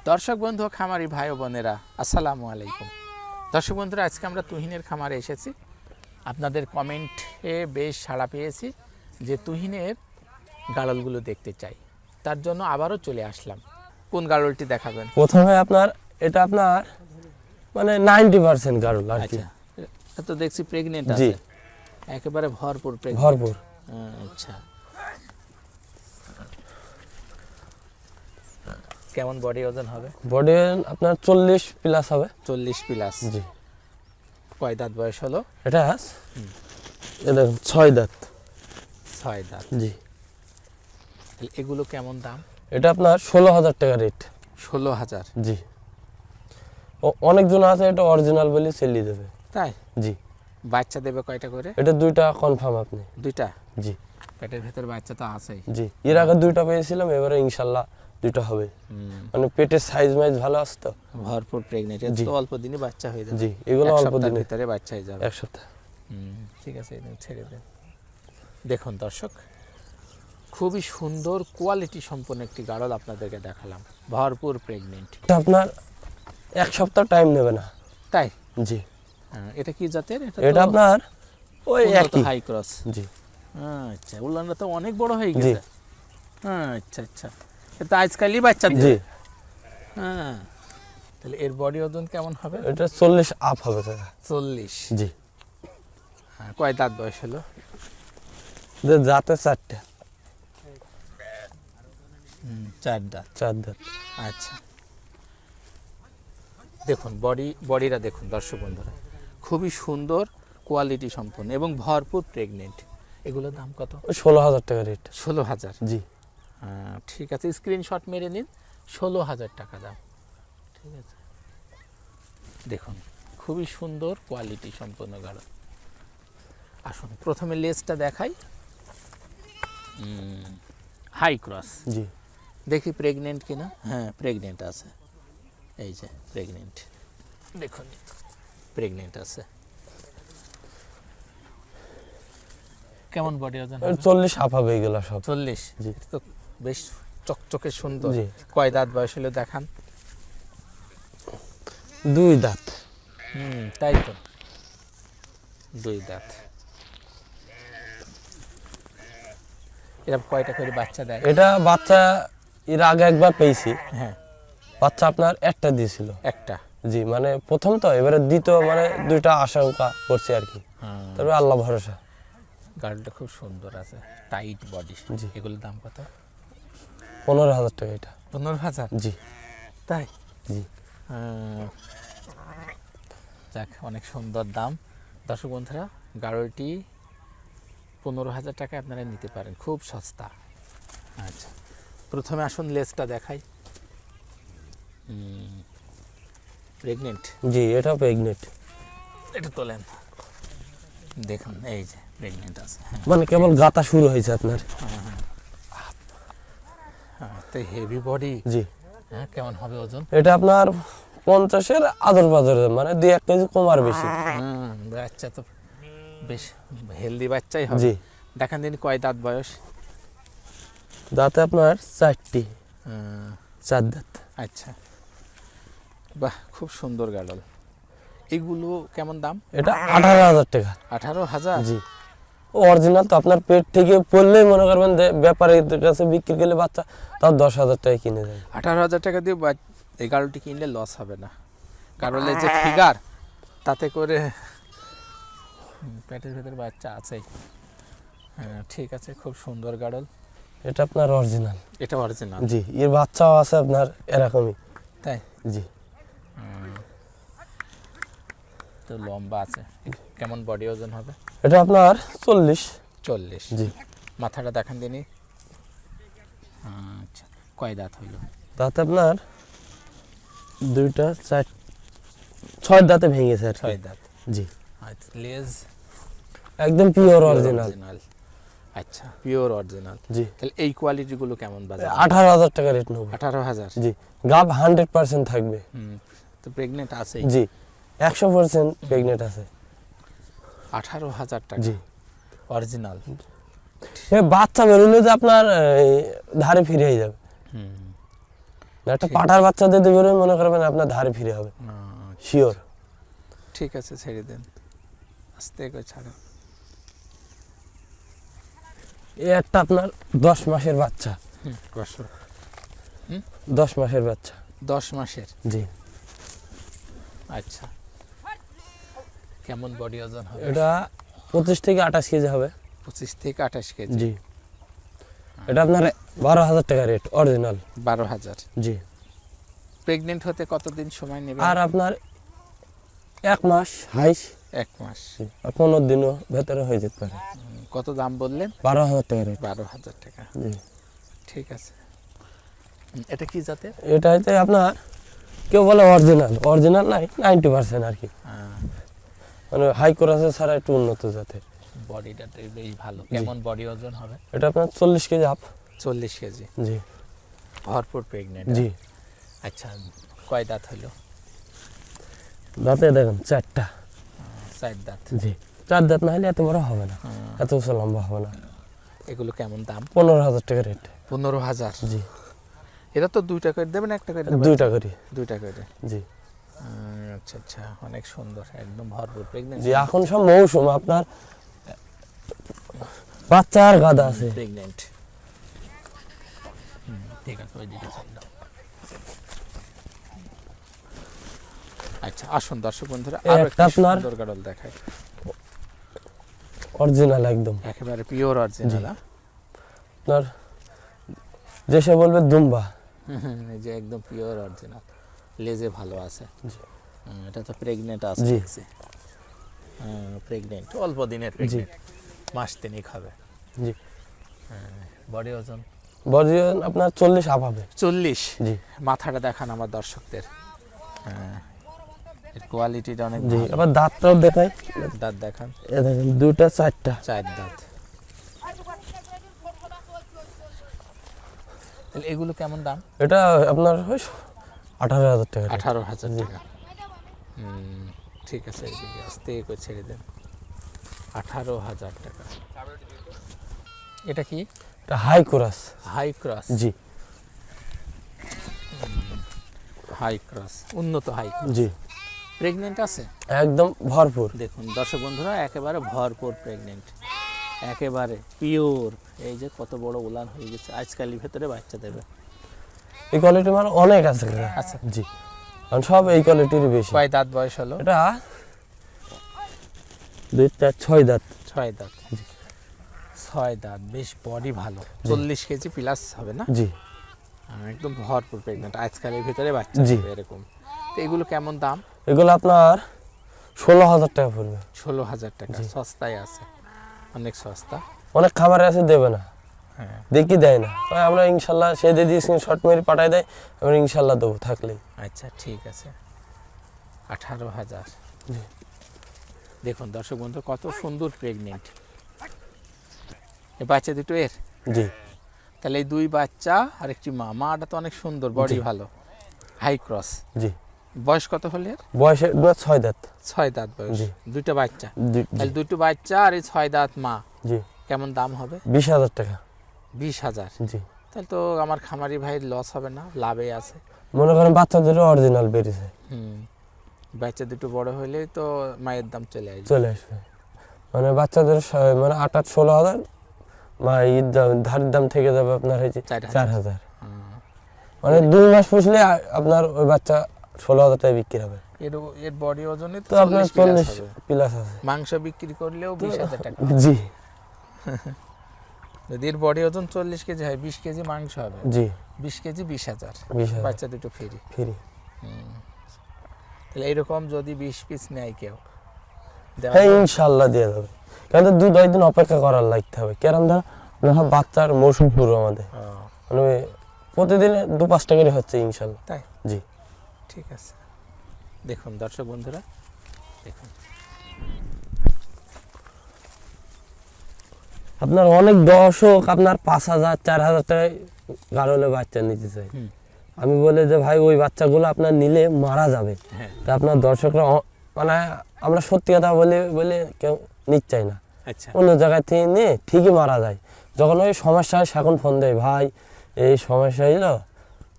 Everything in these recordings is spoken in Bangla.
দর্শক বন্ধু খামারি ভাই ও বোনেরা আসসালামু আলাইকুম। দর্শক বন্ধুরা, আজকে আমরা তুহিনের খামারে এসেছি। আপনাদের কমেন্টে বেশ সাড়া পেয়েছি যে তুহিনের গাড়লগুলো দেখতে চাই, তার জন্য আবারও চলে আসলাম। কোন গাড়লটি দেখাবেন? প্রথমে আপনার এটা আপনার মানে 90% গাড়ল আর কি। আচ্ছা, এটা তো দেখছি প্রেগনেন্ট জি, আছে, একেবারে ভরপুর প্রেগনেন্ট। ভরপুর। আচ্ছা, কেমন বডি ওজন হবে? বডি আপনার 40 প্লাস হবে। 40 প্লাস। জি। কয় দাঁত বয়স হলো? এটা দেখুন 6 দাঁত। 6 দাঁত। জি। তাহলে এগুলো কেমন দাম? এটা আপনার 16,000 টাকা রেট। 16,000? জি। অনেকজন আছে এটা অরিজিনাল বলে সেলি দেবে। তাই? জি। বাচ্চা দেবে কয়টা করে? এটা দুইটা কনফার্ম আপনি। দুইটা? জি। পেটের ভেতর বাচ্চা তো আছেই। জি, এর আগে দুইটা পেয়েছিলাম, এবারে ইনশাআল্লাহ দুইটা হবে। মানে পেটের সাইজ মাইজ ভালো আছে তো। ভরপুর প্রেগনেন্ট, জি। তো অল্প দিনে বাচ্চা হয়ে যাবে। জি, এগুলো এক অল্প সপ্তাহের দিনে, ভিতরে বাচ্চা হয়ে যাবে। এক সপ্তাহ। ঠিক আছে, এটা ছেড়ে দেন। দেখুন দর্শক, খুবই সুন্দর কোয়ালিটি সম্পন্ন একটি গাড়ল আপনাদেরকে দেখালাম, ভরপুর প্রেগনেন্ট। এটা আপনার এক সপ্তাহ টাইম নেবে না। তাই? জি। এটা কি জাতের? এটা আপনার ওই একই হাই ক্রস। জি। আচ্ছা, উলানটা তো অনেক বড় হয়ে জি। গেছে। আচ্ছা আচ্ছা, এটা আজকালই বাচ্চা জি। দেবে। হ্যাঁ, তাহলে এর বডি ওজন কেমন হবে? এটা 40 আপ হবে কাকা। 40? জি। হ্যাঁ, কয় দাঁত বয়স হলো? জাতে 4টা। 4 দাঁত। 4 দাঁত। আচ্ছা, দেখুন বডিটা দেখুন দর্শক বন্ধুরা, খুবই সুন্দর কোয়ালিটি সম্পন্ন এবং ভরপুর প্রেগনেন্ট। এগুলোর দাম কত? 16,000 টাকা রেট। 16,000? জি। ঠিক আছে, স্ক্রিনশট মেরে নিন। 16,000 টাকা দাম। ঠিক আছে, দেখুন খুবই সুন্দর কোয়ালিটি সম্পন্ন গাড়ল। আসুন প্রথমে লেজটা দেখাই। High cross. জি। দেখি প্রেগনেন্ট কিনা। হ্যাঁ, প্রেগনেন্ট আছে। এই যে প্রেগনেন্ট, দেখুন প্রেগনেন্ট আছে। কেমন বডি ওজন? 40 আপ হবে এগুলো সব। 40? জি। তো বেশ চকচকে সুন্দর। জি। কয় দাঁত বয়স হলো দেখান। 2 দাঁত। তাই তো, 2 দাঁত। এরকম কয়টা করে বাচ্চা দেয়? এটা বাচ্চা এর আগে একবার পেয়েছি। হ্যাঁ। বাচ্চা আপনার একটা দিয়েছিল। একটা? জি, মানে প্রথম তো, এবারে দ্বিতীয় মানে দুইটা আশঙ্কা করছি আর কি। তবে আল্লাহ ভরসা। গাড়িটা খুব সুন্দর আছে, টাইট বডি। জি। এগুলোর দাম কত? 15,000 টাকা এটা। 15,000? জি। তাই? জি। যাক, অনেক সুন্দর দাম। দর্শক বন্ধুরা, গাড়িটি 15,000 টাকায় আপনারা নিতে পারেন, খুব সস্তা। আচ্ছা, প্রথমে আসুন লেজটা দেখাই। প্রেগনেন্ট? জি, এটা প্রেগনেন্ট। এটা তোলেন, দেখুন এই যে প্রেগনেন্ট আছে। মানে কেবল গাতা শুরু হয়েছে আপনার। তো হেভি বডি। জি। হ্যাঁ, কেমন হবে ওজন? এটা আপনার 50-এর আদর বাদর, মানে 2-1 কেজি কম আর বেশি। বাচ্চা তো বেশ হেলদি বাচ্চাই হবে। জি। দেখান দিন কয় দাঁত বয়স? দাঁতে আপনার 4টি। 4 দাঁত। আচ্ছা, বাহ, খুব সুন্দর গাড়ল। এগুলো কেমন দাম? এটা 18,000 টাকা। 18,000? জি। অরিজিনাল তো, আপনার পেট থেকে পড়লেই মনে করবেন যে ব্যাপারীদের কাছে বিক্রি করলে বাচ্চা তাও 10,000 টাকায় কিনে যায়। 18,000 টাকা দিয়ে এই গাড়লটি কিনলে লস হবে না। গাড়লের যে ফিগার, তাতে করে পেটের ভেতর বাচ্চা আছেই। হ্যাঁ, ঠিক আছে, খুব সুন্দর গাড়ল। এটা আপনার অরিজিনাল। এটা অরিজিনাল? জি, এর বাচ্চাও আছে আপনার এরকমই। তাই? জি। তো লম্বা আছে। কেমন বডি ওজন হবে? এটা আপনার 40। 40? জি। মাথাটা দেখান দিনই। আচ্ছা, কয় দাঁত হইল? দাঁতে আপনার 2টা 6 দাঁতে ভেঙেছে আর 6 দাঁত? জি। আচ্ছা, লেজ একদম পিওর অরিজিনাল। আচ্ছা, পিওর অরিজিনাল। জি। তাহলে এই কোয়ালিটিগুলো কেমন বাজার? 18,000 টাকা রেট নেব। 18,000? জি। গাব 100% থাকবে। তো প্রেগনেন্ট আছে? জি, 100% প্রেগনেন্ট আছে। 18,000 টাকা? জি। অরিজিনাল? বাচ্চা বেরোলে যে আপনার ধারে ফিরে যাবে। একটা পাঠার বাচ্চা দিতে বেরোয় মনে করবেন আপনার ধারে ফিরে হবে শিওর। ঠিক আছে, ছেড়ে দেন, আস্তে করে ছাড়েন। এই একটা আপনার 10 মাসের বাচ্চা। 10 মাসের বাচ্চা। 10 মাসের? জি। আচ্ছা, কেমন বডি ওজন হবে? এটা 25 থেকে 28 কেজি হবে। 25 থেকে 28 কেজি? জি। এটা আপনার 12,000 টাকা রেট অরিজিনাল। 12,000? জি। প্রেগনেন্ট হতে কতদিন সময় নেবে? আর আপনার 1 মাস হাইস। 1 মাস? 15 দিনও ভেতরে হয়ে যেতে পারে। কত দাম বললেন? 12,000 টাকা রেট। 12,000 টাকা। জি। ঠিক আছে। এটা কি জাতের? এটা হইতে আপনার কেউ বলে অরিজিনাল, অরিজিনাল নাই 90% আর কি, মানে হাই ক্রসের ছাড়া একটু উন্নত জাতের। বডিটা বেশ ভালো। কেমন বডি ওজন হবে? এটা আপনার 40 কেজি আপ। 40 কেজি? জি। ভরপুর প্রেগনেন্ট? জি। আচ্ছা, কয় দাঁত হলো? দাঁতে দেখেন 4টা। 4 দাঁত? জি। 4 দাঁত না হলে এত বড় হবে না, এত উঁচু লম্বা হবে না। এগুলো কেমন দাম? 15,000 টাকা রেট। 15,000? জি। এটা তো 2টা করে দেবেন, একটা করে দেবেন? 2টা করি। 2টা করে? জি। আচ্ছা আচ্ছা, অনেক সুন্দর, একদম ভরপুর প্রেগনেন্ট। জি, এখন সব মৌসুম আপনার বাচ্চা আর গাদা আছে। প্রেগনেন্ট। ঠিক আছে, ওইদিকে চল দাও। আচ্ছা, আসুন দর্শক বন্ধুরা, আর একটা সুন্দর গাড়ল দেখাই। অরিজিনাল একদম, একেবারে পিওর অরিজিনাল। আপনার যেসে বলবে দুম্বা। এই যে একদম পিওর অরিজিনাল, লেজে ভালো আছে। এটা তো প্রেগনেন্ট আছে? জি। প্রেগনেন্ট, অল্প দিনের প্রেগনেন্ট, মাস 3 হবে। জি। বডি ওজন? বডি ওজন আপনার 40 আপ হবে। 40? জি। মাথাটা দেখান আমার দর্শকদের। এর কোয়ালিটিটা অনেক জি। ভালো। আবার দাঁতটাও দেখাই। দাঁত দেখান। এ দেখেন 2টা 4টা। 4 দাঁত। তাহলে এগুলো কেমন দাম? এটা আপনার 18,000 টাকা। 18,000 টাকা? ঠিক আছে, এইদিকে আস্তে করে ছেড়ে দেন। 18,000 টাকা। এটা কি? এটা হাই ক্রস। High cross? জি। হাই ক্রস, উন্নত হাই। জি। প্রেগনেন্ট আছে? একদম ভরপুর। দেখুন দর্শক বন্ধুরা, একেবারে ভরপুর প্রেগনেন্ট, একেবারে পিওর। এই যে কত বড় উলান হয়ে গেছে, আজকাল ভেতরে বাচ্চা দেবে। এই কোয়ালিটি মানে অনেক আছে। আচ্ছা। জি, কারণ সব এই কোয়ালিটির বেশি। কয় দাঁত বয়স হলো? এটা 2 4 6 দাঁত। 6 দাঁত? 6 দাঁত, বেশ বডি ভালো। 40 কেজি প্লাস হবে না? জি। একদম ভরপুর প্রেগনেন্ট, আজকালের ভিতরে বাচ্চা দেবে এরকম। তো এগুলো কেমন দাম? এগুলো আপনার 16,000 টাকা পড়বে। 16,000 টাকা? সস্তায় আছে, অনেক সস্তা। অনেক খাবারে আছে দেবে না, দেখি দেয় না, আমরা ইনশাল্লাহ সে দিয়ে দিয়ে শর্ট মেরে পাঠাই দেয়, আমরা ইনশাল্লাহ দেবো থাকলেই। আচ্ছা, ঠিক আছে। 18,000। দেখুন দর্শক বন্ধু, কত সুন্দর প্রেগনেন্ট এই বাচ্চা দুটো এর। জি। তাহলে এই 2 বাচ্চা আর একটি মা। মাটা তো অনেক সুন্দর, বডি ভালো, হাই ক্রস। জি। বয়স কত হলে? বয়স 6 দাঁত। 6 দাঁত বয়স? 2টা বাচ্চা? তাহলে 2টো বাচ্চা আর এই 6 দাঁত মা। জি। কেমন দাম হবে? 20,000 টাকা। 20,000? জি। তাহলে তো আমার খামারি ভাইয়ের লস হবে না, লাভে আছে। মনে করেন বাচ্চা দুটো অরিজিনাল বেরিয়েছে। বাচ্চা দুটো বড় হইলে তো মায়ের দাম চলে আসবে। মানে বাচ্চাদের মানে 16,000, মা ঈদ ধারের দাম থেকে যাবে আপনার হয়েছে 4,000। মানে 2 মাস পুষলে আপনার ওই বাচ্চা 16,000 টাকা বিক্রি হবে। এর বডি ওজনে তো আপনার 40 প্লাস আছে। মাংস বিক্রি করলেও 20,000 টাকা। জি। যদি এর বডি ওজন 40 কেজি হয়, 20 কেজি মাংস হবে। জি। 20 কেজি 20,000, বাচ্চা দুটো ফ্রি। তাহলে এরকম যদি 20 পিস নেয় কেউ, হ্যাঁ ইনশাল্লাহ দিয়ে দেবে, কিন্তু 2-2 দিন অপেক্ষা করার লাগতে হবে। কারণ ধর বাচ্চার মৌসুম পুরো আমাদের, মানে প্রতিদিন 2-5টা করে হচ্ছে ইনশাল্লাহ। তাই? জি। ঠিক আছে। দেখুন দর্শক বন্ধুরা, দেখুন আপনার অনেক দর্শক আপনার 5,000 4,000 টাকায় গাড়লে বাচ্চা নিতে চাই। আমি বলে যে ভাই ওই বাচ্চাগুলো আপনার নিলে মারা যাবে, তা আপনার দর্শকরা মানে আমরা সত্যি কথা বলে কেউ নিচ্ছাই না। আচ্ছা। অন্য জায়গায় থেকে নিয়ে ঠিকই মারা যায়। যখন ওই সমস্যা হয় এখন ফোন দেয়, ভাই এই সমস্যা হইলো,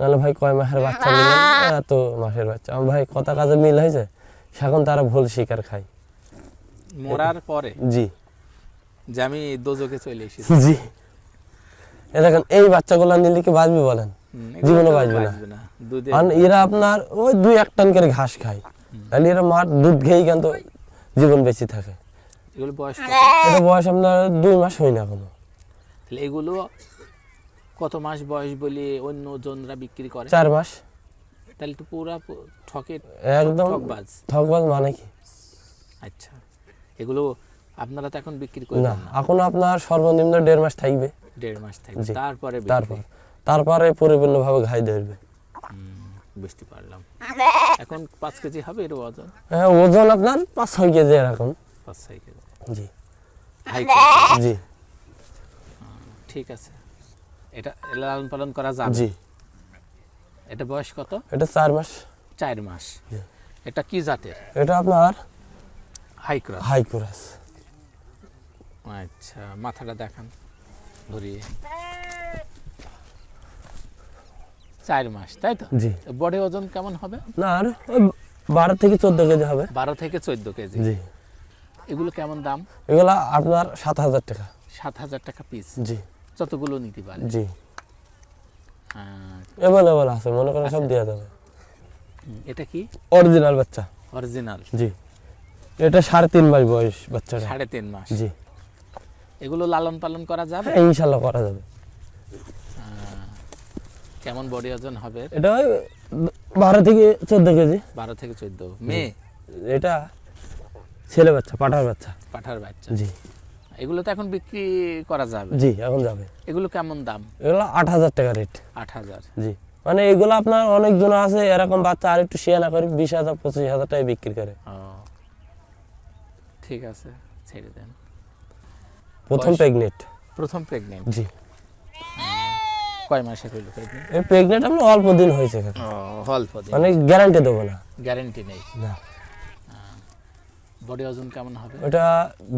নাহলে ভাই কয় মাসের বাচ্চা নিলেন, এত মাসের বাচ্চা। আমার ভাই কথা কাজে মিল হয়েছে, এখন তারা ভুল শিকার খায়। মরার পরে জি যে আমি দোজকে চলে এসেছি। জি, এ দেখেন এই বাচ্চাগুলো নিলে কি বাঁচবে বলেন? জীবনে বাঁচবে না। আর এরা আপনার ওই 2-1 টন করে ঘাস খায়, তাহলে এরা মার দুধ খেয়েই কিন্তু জীবন বেঁচে থাকে। এগুলো বয়স কত? এটা বয়স আপনার 2 মাস হয় না এখনো। তাহলে এগুলো কত মাস বয়স বলে অন্য জনরা বিক্রি করে? 4 মাস। তাহলে তো পুরা ঠকে, একদম ঠকবাজ। ঠকবাজ মানে কি? আচ্ছা, এগুলো আপনারা তো এখন বিক্রি না, করবেন না? এখন আপনার সর্বনিম্ন 1.5 মাস থাকবে। 1.5 মাস থাকবে, জি। তারপরে তারপরে পরিপূর্ণভাবে ঘাই ধরবে। বুঝতে পারলাম। এখন 5 কেজি হবে এর ওজন? হ্যাঁ, ওজন আপনার 5-6 কেজি এরকম। 5-6 কেজি। জি হাই কোয়ালিটি। জি ঠিক আছে, এটা লালন পালন করা যাবে? জি। এটা বয়স কত? এটা 4 মাস। 4 মাস। এটা কি জাতের? এটা আপনার হাই ক্রস। High cross. আচ্ছা, মাথাটা দেখান ধরিয়ে। 4 মাস, তাই তো? জি। বডি ওজন কেমন হবে? না, আর 12 থেকে 14 কেজি হবে। 12 থেকে 14 কেজি। জি। এগুলো কেমন দাম? এগুলা আপনার 7,000 টাকা। 7,000 টাকা পিস। জি যতগুলো নিতে পারে? জি। আচ্ছা। এভেলেবল আছে, মনে করেন সব দেওয়া যাবে। এটা কি? অরিজিনাল বাচ্চা। অরিজিনাল? জি। এটা 3.5 মাস বয়স বাচ্চাটা। 3.5 মাস। জি। এগুলো লালন পালন করা যাবে? হ্যাঁ, ইনশাআল্লাহ করা যাবে। কেমন বডি ওজন হবে? এটা ওই 12 থেকে 14 কেজি। 12 থেকে 14। মেয়ে? এটা ছেলে বাচ্চা, পাঠার বাচ্চা। পাঠার বাচ্চা। জি এগুলো তো এখন বিক্রি করা যাবে? জি, এখন যাবে। এগুলো কেমন দাম? এগুলো 8,000 টাকা রেট। 8,000? জি, মানে এগুলো আপনার অনেকজন আছে এরকম বাচ্চা আর একটু শিয়ানা করে 20,000-25,000 টাকায় বিক্রি করে। ও, ঠিক আছে, ছেড়ে দেন। প্রথম প্রেগনেন্ট। প্রথম প্রেগনেন্ট? জি। কয় মাসে হইল প্রেগনেন্ট? এই প্রেগনেন্ট আপনার অল্প দিন হয়েছে, অল্প দিন। মানে গ্যারান্টি দেবো না। গ্যারান্টি নেই? না। বডি ওজন কেমন হবে? ওটা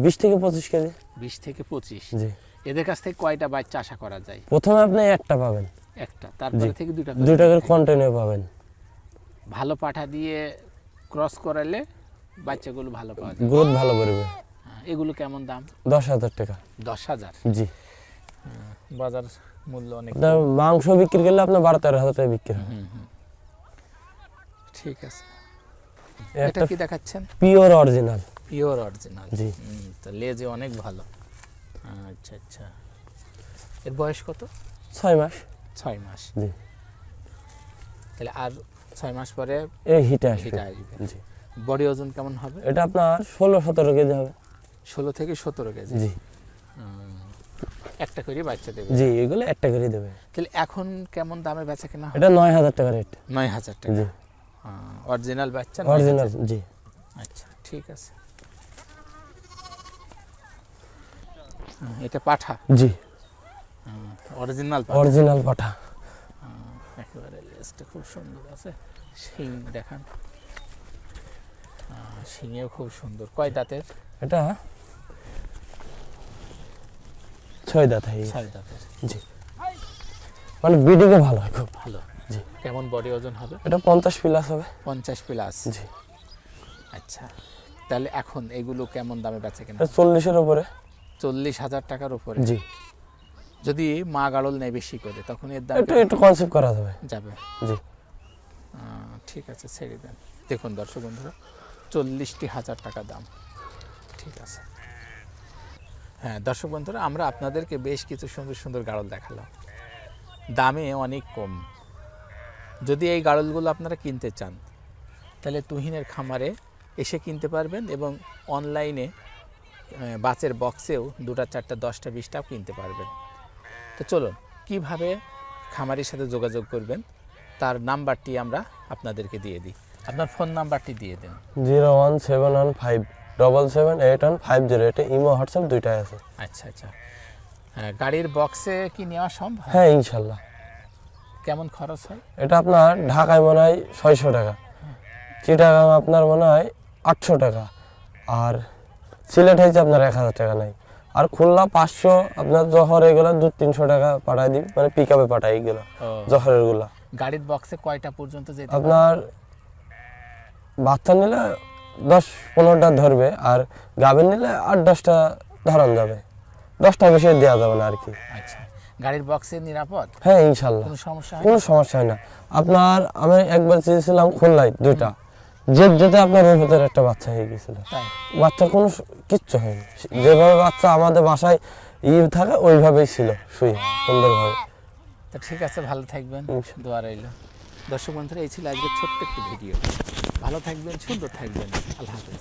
20 থেকে 25 কেজি। 20 থেকে 25? জি। এদের কাছ থেকে কয়টা বাচ্চা আশা করা যায়? প্রথমে আপনি একটা পাবেন। একটা, তারপরে থেকে দুটা? 2 টাকার কন্টিনিউ পাবেন। ভালো পাঠা দিয়ে ক্রস করালে বাচ্চাগুলো ভালো পাওয়া যায়? গ্রোথ ভালো করবে। এগুলো কেমন দাম? 10,000 টাকা। 10,000? জি। বাজার মূল্য অনেক। মাংস বিক্রি করলে আপনার 12-13,000 টাকা বিক্রি হয়। ঠিক আছে। এটা একটা কি দেখাচ্ছেন? Pure original. Pure original? জি। তো লেজে অনেক ভালো। আচ্ছা আচ্ছা। এর বয়স কত? 6 মাস। 6 মাস? জি। তাহলে আর 6 মাস পরে এই হিটে আসবে। এটা আসবে? জি। বডি ওজন কেমন হবে? এটা আপনার 16-17 কেজি হবে। 16 থেকে 17 কেজি? জি। একটা করে বাচ্চা দেবে? জি, এগুলো একটা করে দেবে। তাহলে এখন কেমন দামে বেচা কেনা হয়? এটা 9,000 টাকা রেট। 9,000 টাকা? জি। অরিজিনাল বাচ্চা? অরিজিনাল? জি। আচ্ছা, ঠিক আছে। এটা পাঠা? জি। অরিজিনাল? অরিজিনাল পাঠা। একেবারে লেজটা খুব সুন্দর আছে। শিং দেখান। শিঙেও খুব সুন্দর। কয় দাঁতের? এটা 6 দাঁত। 6 দাঁতের? জি। মানে ব্রিডিংয়ে ভালো হয় খুব। ভালো? জি। কেমন বডি ওজন হবে? এটা 50 প্লাস হবে। 50 প্লাস? জি। আচ্ছা, তাহলে এখন এগুলো কেমন দামে বেচা কেনা? 40-এর উপরে। 40,000 টাকার উপরে? জি। যদি মা গাড়ল নেয় বেশি করে তখন এর দাম একটু কনসেপ্ট করা যাবে। যাবে? জি। ঠিক আছে, ছেড়ে দেন। দেখুন দর্শক বন্ধুরা, 40,000 টাকা দাম। ঠিক আছে। হ্যাঁ দর্শক বন্ধুরা, আমরা আপনাদেরকে বেশ কিছু সুন্দর সুন্দর গাড়ল দেখালাম, দামে অনেক কম। যদি এই গাড়লগুলো আপনারা কিনতে চান তাহলে তুহিনের খামারে এসে কিনতে পারবেন, এবং অনলাইনে বাসের বক্সেও 2টা 4টা 10টা 20টাও কিনতে পারবেন। তো চলুন কীভাবে খামারির সাথে যোগাযোগ করবেন তার নাম্বারটি আমরা আপনাদেরকে দিয়ে দিই। আপনার ফোন নাম্বারটি দিয়ে দেন। 01715778150। এটা ইমো হোয়াটসঅ্যাপ দুইটাই আছে। আচ্ছা আচ্ছা। হ্যাঁ, গাড়ির বক্সে কি নেওয়া সম্ভব? হ্যাঁ, ইনশাল্লাহ। কেমন খরচ হয়? এটা আপনার ঢাকায় মনে হয় 600 টাকা, চিটাগাং আপনার মনে হয় 800 টাকা, আর সিলেট হয়েছে আপনার 1,000 টাকা নাই, আর খুলনা 500, আপনার জহর এগুলো 200-300 টাকা পাঠাই দিই, মানে পিক আপে পাঠাই এগুলো জহরের গুলা। গাড়ির বক্সে কয়টা পর্যন্ত যেতে পারে? আপনার বাচ্চা নিলে 10-15টা ধরবে, আর গাভীর নিলে 8-10টা ধরান যাবে, 10টা বেশি দেওয়া যাবে না আর কি। আচ্ছা, গাড়ির বক্সে নিরাপদ, হ্যাঁ ইনশাল্লাহ কোনো সমস্যা হয় কোনো না? সমস্যা হয় না। আপনার আমি একবার চেয়েছিলাম খুলনায় 2টা, যেতে আপনার ওর ভিতরে একটা বাচ্চা হয়ে গেছিল, তাই? বাচ্চা কোনো কিচ্ছু হয়নি, যেভাবে বাচ্চা আমাদের বাসায় থাকে ওইভাবেই ছিল শুয়ে সুন্দরভাবে। তো ঠিক আছে, ভালো থাকবেন, দোয়া রইল। দর্শক বন্ধুরা, এই ছিল আজকে ছোট্ট একটি ভিডিও। ভালো থাকবেন, সুন্দর থাকবেন, আল্লাহ হাফেজ।